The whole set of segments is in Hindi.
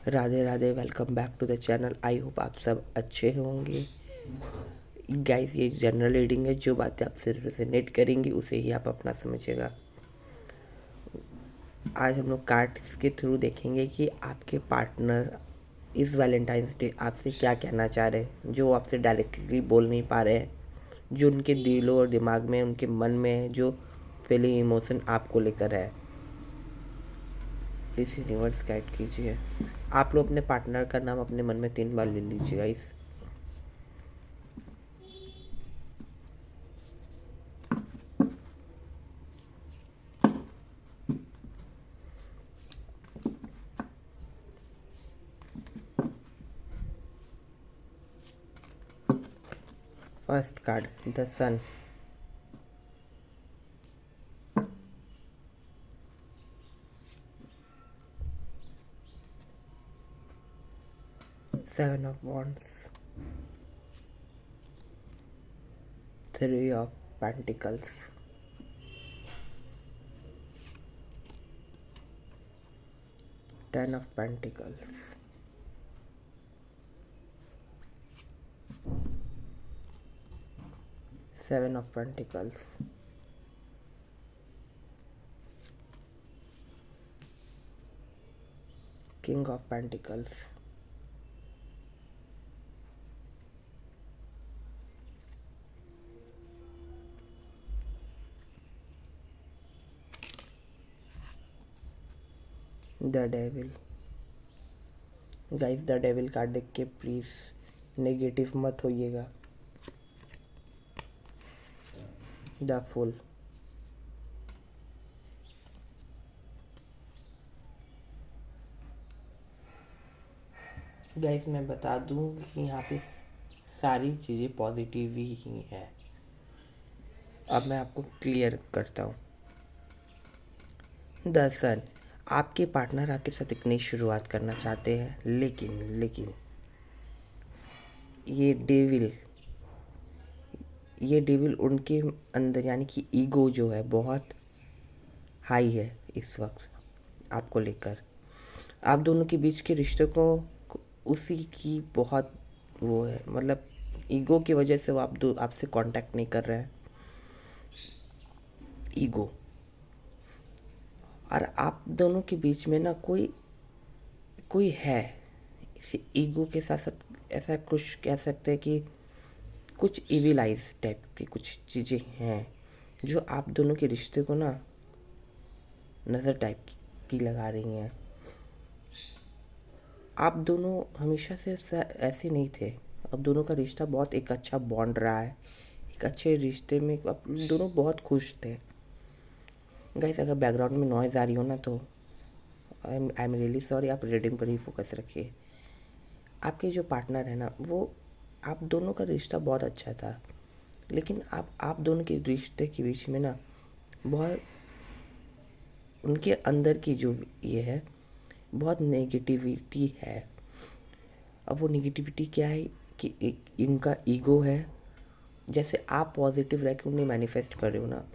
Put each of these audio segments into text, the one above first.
Radhe Radhe, welcome back to the channel. I hope आप सब अच्छे होंगे। गाइस, ये जनरल रीडिंग है। जो बातें आपसे रेजोनेट करेंगी उसे ही आप अपना समझिएगा। आज हम लोग कार्ड्स के थ्रू देखेंगे कि आपके पार्टनर इस वैलेंटाइंस डे आपसे क्या कहना चाह रहे हैं, जो आपसे डायरेक्टली बोल नहीं पा रहे हैं, जो उनके दिलों और दिमाग में, उनके मन में है, जो फीलिंग इमोशन आपको लेकर है। इस यूनिवर्स गाइड कीजिए। आप लोग अपने पार्टनर का नाम अपने मन में 3 बार ले लीजिएगा। इस first card, the sun. Seven of Wands, Three of Pentacles, Ten of Pentacles, Seven of Pentacles, King of Pentacles, the devil. Guys, the devil card देख के प्लीज नेगेटिव मत होइएगा। The fool. गाइस, मैं बता दूं कि यहाँ पे सारी चीज़ें पॉजिटिव ही है। अब मैं आपको क्लियर करता हूँ। द सन, आपके पार्टनर आपके साथ एक नई शुरुआत करना चाहते हैं, लेकिन ये डेविल उनके अंदर, यानी कि ईगो जो है बहुत हाई है इस वक्त आपको लेकर। आप दोनों के बीच के रिश्ते को उसी की बहुत वो है, मतलब ईगो की वजह से वो आपसे कांटेक्ट नहीं कर रहे हैं। ईगो। और आप दोनों के बीच में ना कोई है। इसी ईगो के साथ साथ ऐसा कुछ कह सकते हैं कि कुछ इविलाइज टाइप की कुछ चीज़ें हैं जो आप दोनों के रिश्ते को ना नज़र टाइप की लगा रही हैं। आप दोनों हमेशा से ऐसे नहीं थे। अब दोनों का रिश्ता बहुत एक अच्छा बॉन्ड रहा है। एक अच्छे रिश्ते में आप दोनों बहुत खुश थे। गाइस, अगर बैकग्राउंड में नॉइज़ आ रही हो ना तो आई एम रियली सॉरी। आप रीडिंग पर ही फोकस रखिए। आपके जो पार्टनर है ना, वो आप दोनों का रिश्ता बहुत अच्छा था, लेकिन आप दोनों के रिश्ते के बीच में ना बहुत उनके अंदर की जो ये है, बहुत नेगेटिविटी है। अब वो नेगेटिविटी क्या है कि इनका ईगो है। जैसे आप पॉजिटिव रह के उन्हें मैनिफेस्ट कर रहे हो ना,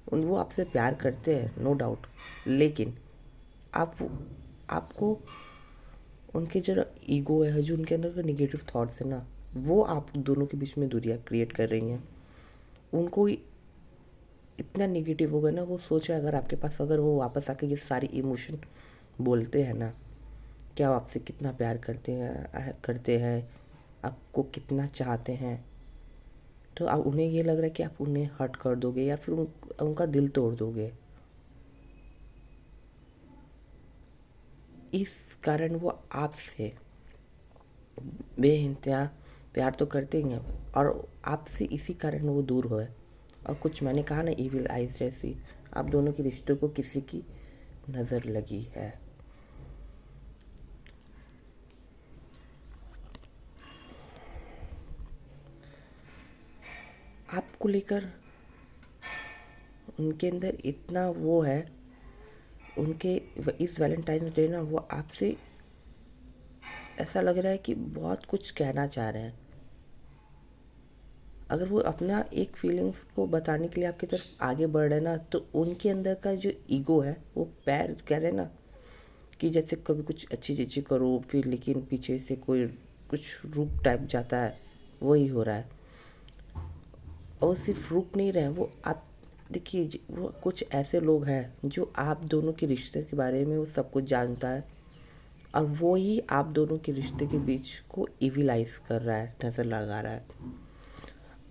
वो आपसे प्यार करते हैं, नो डाउट, लेकिन आपको उनके जो ईगो है, जो उनके अंदर का निगेटिव थॉट्स है ना, वो आप दोनों के बीच में दूरियां क्रिएट कर रही हैं। उनको इतना निगेटिव हो गया ना, वो सोच रहे अगर आपके पास, अगर वो वापस आके ये सारी इमोशन बोलते हैं ना, क्या वो आपसे कितना प्यार करते हैं, आपको कितना चाहते हैं, तो अब उन्हें ये लग रहा है कि आप उन्हें हर्ट कर दोगे या फिर उनका दिल तोड़ दोगे। इस कारण वो आपसे बेइंतहा प्यार तो करते ही हैं, और आपसे इसी कारण वो दूर हुए। और कुछ मैंने कहा ना, इविल आइज जैसी आप दोनों के रिश्तों को किसी की नज़र लगी है। आपको लेकर उनके अंदर इतना वो है, उनके इस वैलेंटाइन डे ना वो आपसे ऐसा लग रहा है कि बहुत कुछ कहना चाह रहे हैं। अगर वो अपना एक फीलिंग्स को बताने के लिए आपकी तरफ आगे बढ़ रहे हैं ना, तो उनके अंदर का जो ईगो है वो पैर कह रहे हैं ना कि जैसे कभी कुछ अच्छी चीज़ें करो फिर लेकिन पीछे से कोई कुछ रुक टाइप जाता है, वही हो रहा है। और सिर्फ रुक नहीं रहे हैं वो, आप देखिए वो कुछ ऐसे लोग हैं जो आप दोनों के रिश्ते के बारे में वो सब कुछ जानता है, और वो ही आप दोनों के रिश्ते के बीच को इविलाइज कर रहा है, नज़र लगा रहा है।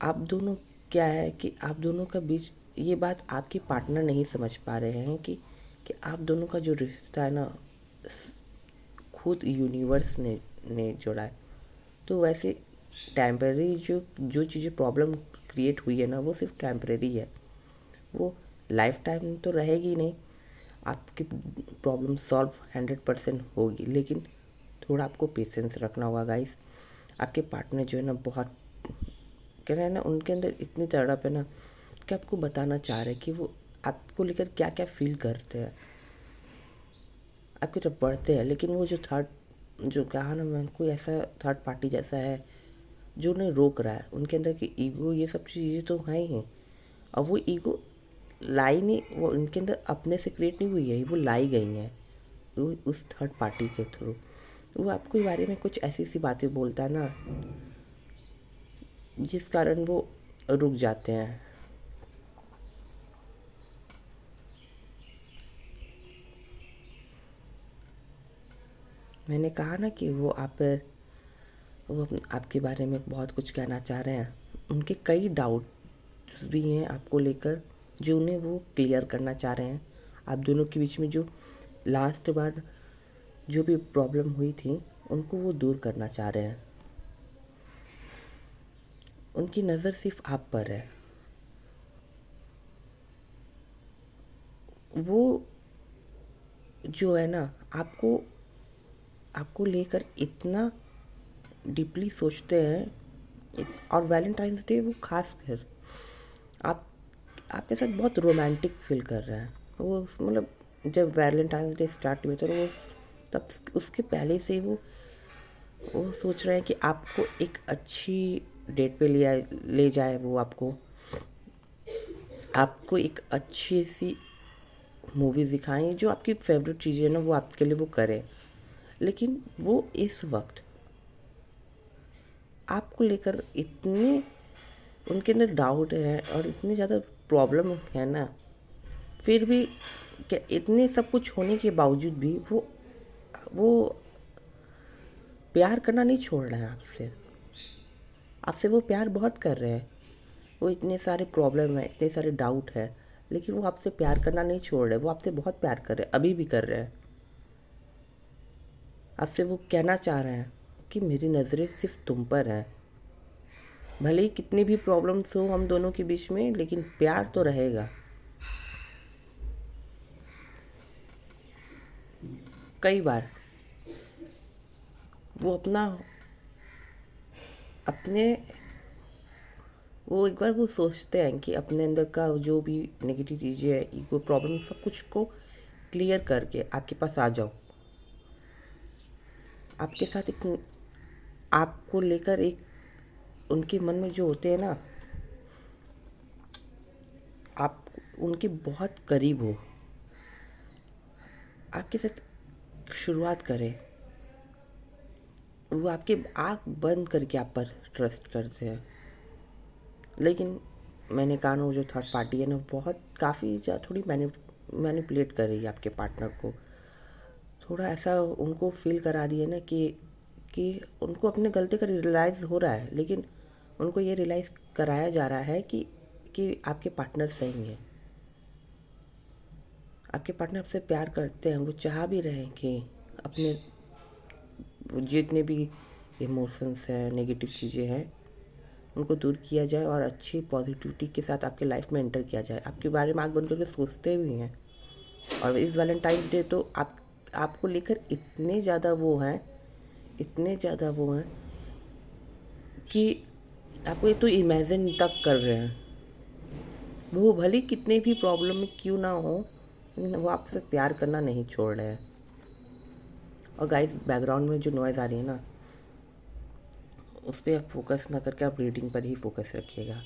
आप दोनों क्या है कि आप दोनों का बीच ये बात आपके पार्टनर नहीं समझ पा रहे हैं कि आप दोनों का जो रिश्ता है ना, खुद यूनिवर्स ने जोड़ा है। तो वैसे टेम्परेरी जो जो चीज़ें प्रॉब्लम क्रिएट हुई है ना, वो सिर्फ टेम्परेरी है, वो लाइफ टाइम तो रहेगी नहीं। आपकी प्रॉब्लम सॉल्व 100% होगी, लेकिन थोड़ा आपको पेशेंस रखना होगा गाइस। आपके पार्टनर जो है ना, बहुत कह रहे हैं ना, उनके अंदर इतनी तड़प है ना कि आपको बताना चाह रहे हैं कि वो आपको लेकर क्या क्या फील करते हैं, आपकी तरफ बढ़ते हैं। लेकिन वो जो कहा ना, मैं कोई ऐसा थर्ड पार्टी जैसा है जो उन्हें रोक रहा है। उनके अंदर की ईगो, ये सब चीज़ें तो हैं ही, और वो ईगो लाई नहीं, वो उनके अंदर अपने से क्रिएट नहीं हुई है, वो लाई गई हैं वो उस थर्ड पार्टी के थ्रू। वो आपके बारे में कुछ ऐसी सी बातें बोलता है ना, जिस कारण वो रुक जाते हैं। मैंने कहा ना कि वो आपके बारे में बहुत कुछ कहना चाह रहे हैं। उनके कई डाउट्स भी हैं आपको लेकर, जो उन्हें वो क्लियर करना चाह रहे हैं। आप दोनों के बीच में जो लास्ट बार जो भी प्रॉब्लम हुई थी, उनको वो दूर करना चाह रहे हैं। उनकी नज़र सिर्फ आप पर है। वो जो है ना, आपको आपको लेकर इतना डीपली सोचते हैं, और वैलेंटाइंस डे वो खास कर आप आपके साथ बहुत रोमांटिक फील कर रहा है वो। मतलब जब वैलेंटाइंस डे स्टार्ट हुआ था वो, तब उसके पहले से वो सोच रहे हैं कि आपको एक अच्छी डेट पे ले जाए, वो आपको आपको एक अच्छी सी मूवीज़ दिखाएं, जो आपकी फेवरेट चीज़ें ना वो आपके लिए वो करें। लेकिन वो इस वक्त आपको लेकर इतने उनके अंदर डाउट है और इतनी ज़्यादा प्रॉब्लम है ना, फिर भी क्या इतने सब कुछ होने के बावजूद भी वो प्यार करना नहीं छोड़ रहे हैं आपसे। आपसे वो प्यार बहुत कर रहे हैं। वो इतने सारे प्रॉब्लम है, इतने सारे डाउट है, लेकिन वो आपसे प्यार करना नहीं छोड़ रहे। वो आपसे बहुत प्यार कर रहे हैं, अभी भी कर रहे हैं। आपसे वो कहना चाह रहे हैं कि मेरी नज़रें सिर्फ तुम पर हैं। भले ही कितनी भी प्रॉब्लम्स हो हम दोनों के बीच में, लेकिन प्यार तो रहेगा। कई बार वो अपने वो एक बार वो सोचते हैं कि अपने अंदर का जो भी नेगेटिव चीज़ें है, ईगो, प्रॉब्लम, सब कुछ को क्लियर करके आपके पास आ जाओ। आपके साथ एक आपको लेकर एक उनके मन में जो होते हैं ना, आप उनके बहुत करीब हो, आपके साथ शुरुआत करें। वो आपके आँख बंद करके आप पर ट्रस्ट करते हैं। लेकिन मैंने कहा ना, वो जो थर्ड पार्टी है ना, बहुत काफ़ी थोड़ी मैनिपुलेट कर रही है आपके पार्टनर को। थोड़ा ऐसा उनको फील करा रही है ना कि उनको अपने गलती का रियलाइज़ हो रहा है, लेकिन उनको ये रियलाइज़ कराया जा रहा है कि आपके पार्टनर सही हैं। आपके पार्टनर आपसे प्यार करते हैं, वो चाह भी रहे हैं कि अपने जितने भी इमोशंस हैं, नेगेटिव चीज़ें हैं, उनको दूर किया जाए और अच्छी पॉजिटिविटी के साथ आपके लाइफ में एंटर किया जाए। आपके बारे में आँख बंद करके सोचते भी हैं। और इस वैलेंटाइन डे तो आपको लेकर इतने ज़्यादा वो हैं कि आपको ये तो इमेजिन तक कर रहे हैं। वो भले कितने भी प्रॉब्लम में क्यों ना हो, लेकिन वो आपसे प्यार करना नहीं छोड़ रहे हैं। और गाइस, बैकग्राउंड में जो नॉइज़ आ रही है ना, उस पर आप फोकस ना करके आप रीडिंग पर ही फोकस रखिएगा।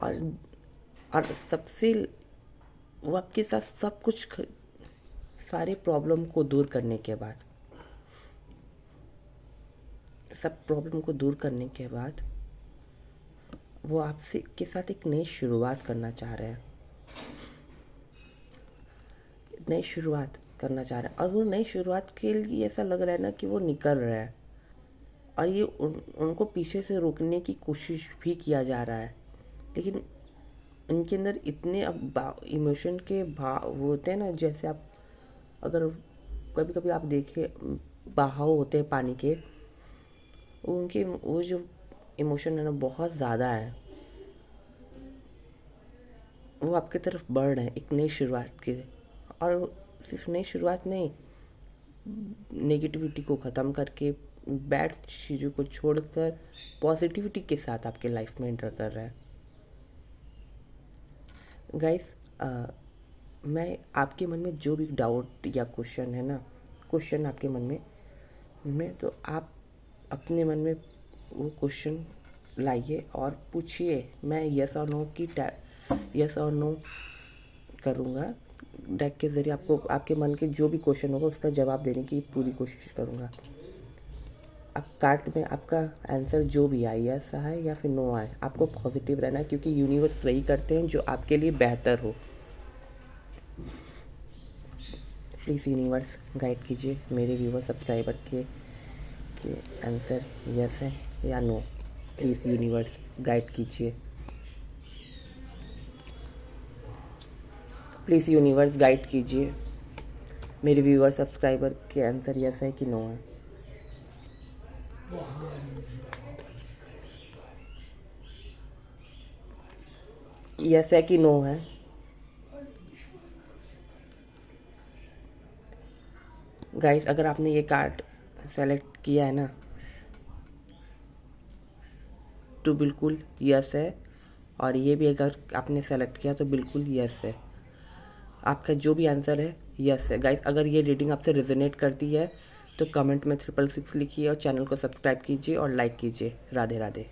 और सबसे वो आपके साथ सारे प्रॉब्लम को दूर करने के बाद, सब प्रॉब्लम को दूर करने के बाद वो आपसे के साथ एक नई शुरुआत करना चाह रहे हैं, नई शुरुआत करना चाह रहे हैं। और वो नई शुरुआत के लिए ऐसा लग रहा है ना कि वो निकल रहा है, और ये उनको पीछे से रोकने की कोशिश भी किया जा रहा है, लेकिन उनके अंदर इतने अब इमोशन के भाव वो होते हैं ना, जैसे आप अगर कभी कभी आप देखें बहाव होते हैं पानी के, उनके वो जो इमोशन है ना बहुत ज़्यादा है, वो आपकी तरफ बढ़ रहे हैं एक नई शुरुआत के। और सिर्फ नई शुरुआत नहीं, नेगेटिविटी को ख़त्म करके, बैड चीज़ों को छोड़कर पॉजिटिविटी के साथ आपके लाइफ में एंटर कर रहा है। गाइस, मैं आपके मन में जो भी डाउट या क्वेश्चन है ना, क्वेश्चन आपके मन में तो आप अपने मन में वो क्वेश्चन लाइए और पूछिए। मैं यस और नो की यस और नो करूँगा, डेक के ज़रिए आपको आपके मन के जो भी क्वेश्चन होगा उसका जवाब देने की पूरी कोशिश करूँगा। अब कार्ड में आपका आंसर जो भी आए, यस आए या फिर नो आए, आपको पॉजिटिव रहना है, क्योंकि यूनिवर्स वही करते हैं जो आपके लिए बेहतर हो। प्लीज़ यूनिवर्स गाइड कीजिए मेरे व्यूवर सब्सक्राइबर के आंसर यस है या नो। प्लीज़ यूनिवर्स गाइड कीजिए, प्लीज़ यूनिवर्स गाइड कीजिए मेरे व्यूवर सब्सक्राइबर के आंसर यस है कि नो है। यस है कि नो है। गाइस, अगर आपने ये कार्ड सेलेक्ट किया है ना तो बिल्कुल यस है, और ये भी अगर आपने सेलेक्ट किया तो बिल्कुल यस है। आपका जो भी आंसर है यस है। गाइस, अगर ये रीडिंग आपसे रेजोनेट करती है तो कमेंट में 666 लिखिए और चैनल को सब्सक्राइब कीजिए और लाइक कीजिए। राधे राधे।